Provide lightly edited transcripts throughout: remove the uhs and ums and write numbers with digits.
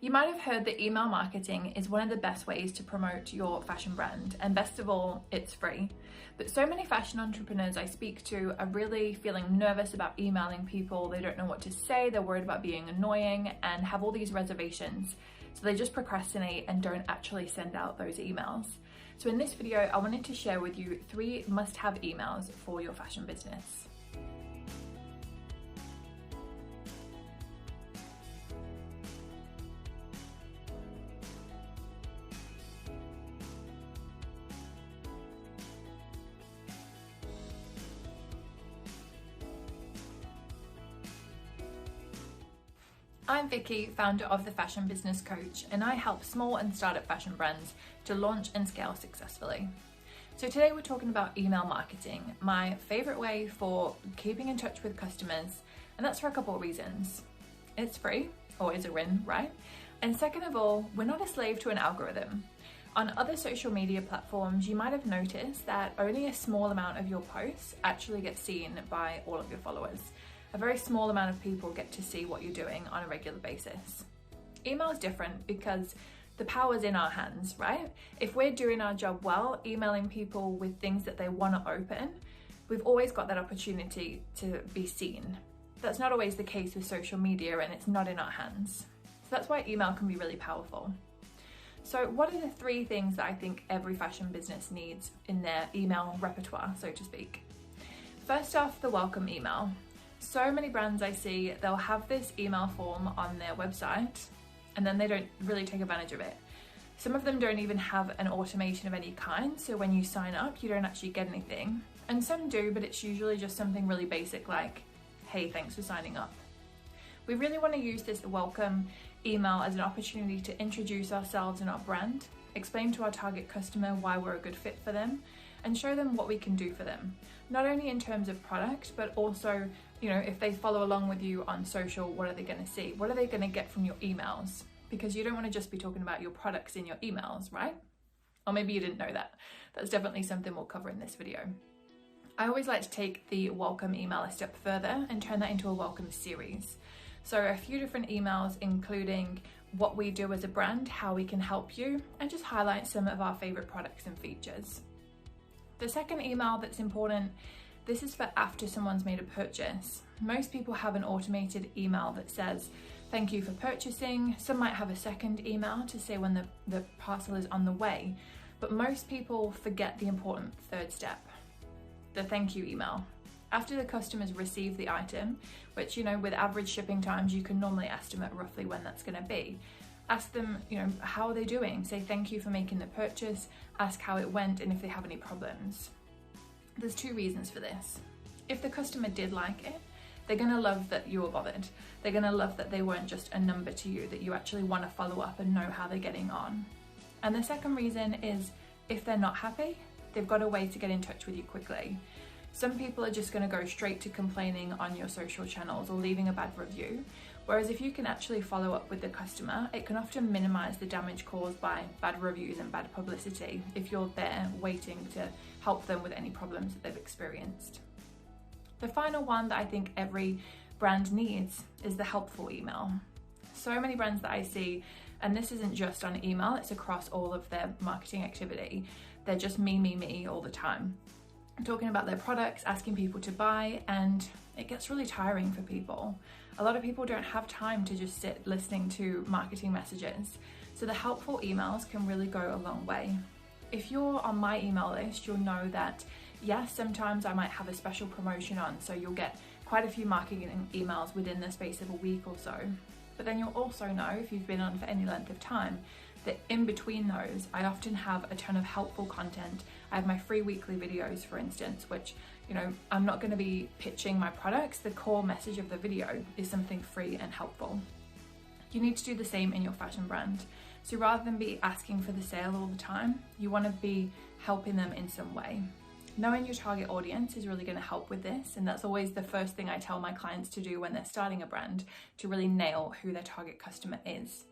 You might have heard that email marketing is one of the best ways to promote your fashion brand, and best of all, it's free. But so many fashion entrepreneurs I speak to are really feeling nervous about emailing people. They don't know what to say, they're worried about being annoying and have all these reservations. So they just procrastinate and don't actually send out those emails. So in this video, I wanted to share with you 3 must-have emails for your fashion business. I'm Vicki, founder of The Fashion Business Coach, and I help small and startup fashion brands to launch and scale successfully. So today we're talking about email marketing, my favorite way for keeping in touch with customers, and that's for a couple of reasons. It's free, always a win, right? And second of all, we're not a slave to an algorithm. On other social media platforms, you might have noticed that only a small amount of your posts actually get seen by all of your followers. A very small amount of people get to see what you're doing on a regular basis. Email is different because the power's in our hands, right? If we're doing our job well, emailing people with things that they want to open, we've always got that opportunity to be seen. That's not always the case with social media, and it's not in our hands. So that's why email can be really powerful. So what are the 3 things that I think every fashion business needs in their email repertoire, so to speak? First off, the welcome email. So many brands I see, they'll have this email form on their website and then they don't really take advantage of it. Some of them don't even have an automation of any kind, so when you sign up, you don't actually get anything. And some do, but it's usually just something really basic like, hey, thanks for signing up. We really want to use this welcome email as an opportunity to introduce ourselves and our brand, explain to our target customer why we're a good fit for them, and show them what we can do for them. Not only in terms of product, but also, if they follow along with you on social, what are they going to see? What are they going to get from your emails? Because you don't want to just be talking about your products in your emails, right? Or maybe you didn't know that. That's definitely something we'll cover in this video. I always like to take the welcome email a step further and turn that into a welcome series. So a few different emails, including what we do as a brand, how we can help you, and just highlight some of our favorite products and features. The second email that's important, this is for after someone's made a purchase. Most people have an automated email that says, thank you for purchasing. Some might have a second email to say when the parcel is on the way, but most people forget the important third step, the thank you email. After the customers receive the item, which, with average shipping times, you can normally estimate roughly when that's going to be. Ask them, how are they doing? Say thank you for making the purchase, ask how it went and if they have any problems. There's 2 reasons for this. If the customer did like it, they're gonna love that you were bothered. They're gonna love that they weren't just a number to you, that you actually want to follow up and know how they're getting on. And the second reason is if they're not happy, they've got a way to get in touch with you quickly. Some people are just gonna go straight to complaining on your social channels or leaving a bad review. Whereas if you can actually follow up with the customer, it can often minimize the damage caused by bad reviews and bad publicity if you're there waiting to help them with any problems that they've experienced. The final one that I think every brand needs is the helpful email. So many brands that I see, and this isn't just on email, it's across all of their marketing activity, they're just me all the time. Talking about their products, asking people to buy, and it gets really tiring for people. A lot of people don't have time to just sit listening to marketing messages, so the helpful emails can really go a long way. If you're on my email list, you'll know that yes, sometimes I might have a special promotion on, so you'll get quite a few marketing emails within the space of a week or so. But then you'll also know, if you've been on for any length of time, that in between those, I often have a ton of helpful content. I have my free weekly videos, for instance, which, I'm not going to be pitching my products. The core message of the video is something free and helpful. You need to do the same in your fashion brand. So rather than be asking for the sale all the time, you want to be helping them in some way. Knowing your target audience is really going to help with this, and that's always the first thing I tell my clients to do when they're starting a brand, to really nail who their target customer is.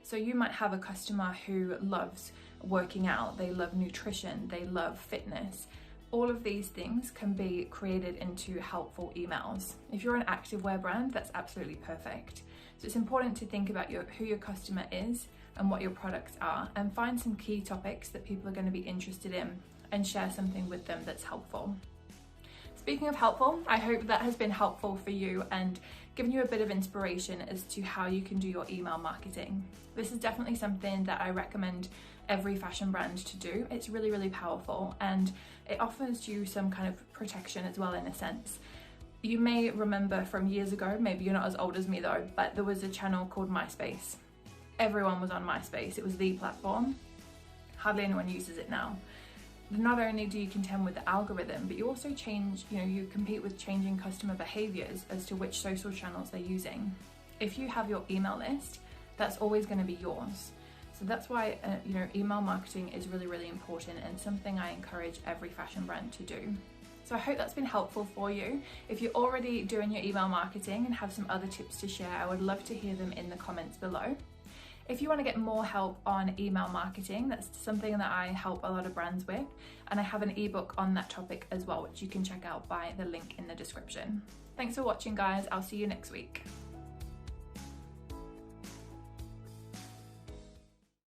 So you might have a customer who loves working out, they love nutrition, they love fitness. All of these things can be created into helpful emails. If you're an activewear brand, that's absolutely perfect. So it's important to think about who your customer is and what your products are, and find some key topics that people are going to be interested in and share something with them that's helpful. Speaking of helpful, I hope that has been helpful for you and given you a bit of inspiration as to how you can do your email marketing. This is definitely something that I recommend every fashion brand to do. It's really, really powerful, and it offers you some kind of protection as well, in a sense. You may remember from years ago, maybe you're not as old as me though, but there was a channel called MySpace. Everyone was on MySpace. It was the platform. Hardly anyone uses it now. Not only do you contend with the algorithm, but you also change, you compete with changing customer behaviors as to which social channels they're using. If you have your email list, that's always going to be yours. So that's why, email marketing is really, really important, and something I encourage every fashion brand to do. So I hope that's been helpful for you. If you're already doing your email marketing and have some other tips to share, I would love to hear them in the comments below. If you want to get more help on email marketing, that's something that I help a lot of brands with, and I have an ebook on that topic as well, which you can check out by the link in the description. Thanks for watching, guys. I'll see you next week.